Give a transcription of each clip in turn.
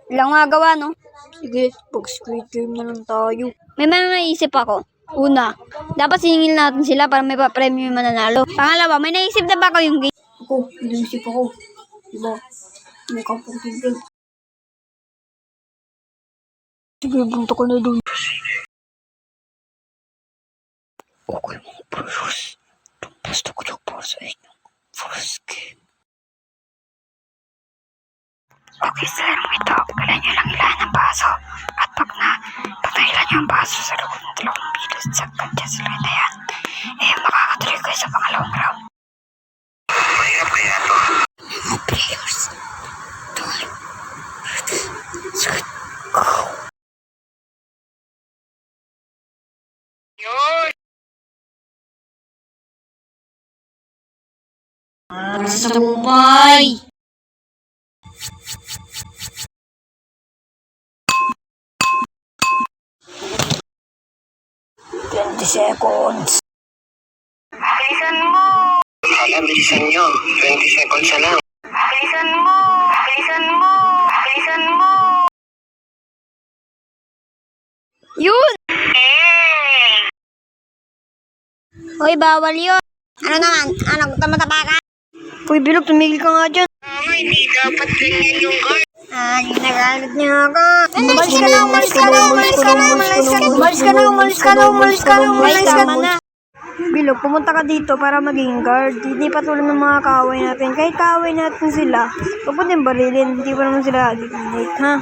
Ilang magawa, no? Sige, pag-Squid Game na lang tayo. May naisip ako. Una, dapat singil natin sila para may pa-premium mananalo. Pangalawa, may naisip na ba kayong game? Ako, naisip ako. Diba? May kapong tigil. Sige, bunta ko na doon. Okay, mga bros. Basta ko yung para sa inyo. First game. Okay, sir. Ito, kailan nyo lang ilan ang baso. At pag nailan nyo ang baso sa loob ng 2 bilos sa kanya na yan, makakatuloy kayo sa pangalawang round. Mahirap kaya ito? Mga players. Tol. Set. Go. Yun! Sa tagumpay! 20 seconds. Bilisan mo! Hala, bilisan nyo. 20 seconds na lang. Bilisan mo! Bilisan mo! Bilisan mo! Yun! Hoy, bawal yun. Ano naman? Ano, matapaka? Uy, Bilog, tumigil ka nga dyan. Hindi dapat ganyan yung guard. Nagalit niya ako. Umalis ka na, umalis ka na, umalis ka na, umalis ka na, umalis ka na, umalis ka na, umalis ka na, umalis ka na. Bilog, pumunta ka dito para maging guard. Hindi patulad ng mga kaaway natin. Kahit kaaway natin sila, huwag mo din barilin. Hindi pa naman sila dito, ha?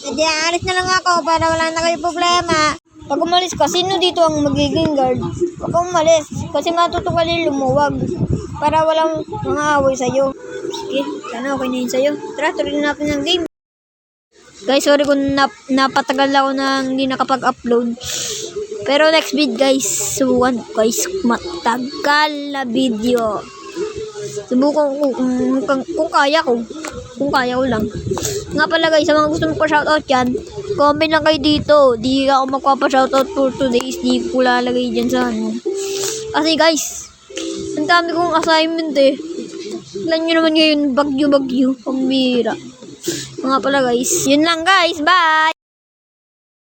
Hindi, alis na lang ako para wala na kayo problema. Pag umalis ka, sino dito ang magiging guard? Huwag kang umalis, kasi matutukalin lumuwag. Para walang mga away sa'yo. Sige, sana okay na yun sa'yo. Tara, tuloy natin ang game. Guys, sorry kung napatagal ako na hindi nakapag-upload. Pero next vid guys, subukan guys, matagal na video. Subukan ko kung kaya ko. Kung kaya ko lang. Nga pala guys, sa mga gusto mo pa-shoutout yan, comment lang kayo dito. Di ako magpapa-shoutout for 2 days. Di ko lalagay dyan sa ano. Kasi guys, ang dami kong assignment eh. Alam nyo naman ngayon, bagyo-bagyo. Pambira. Mga pala guys. Yun lang guys. Bye!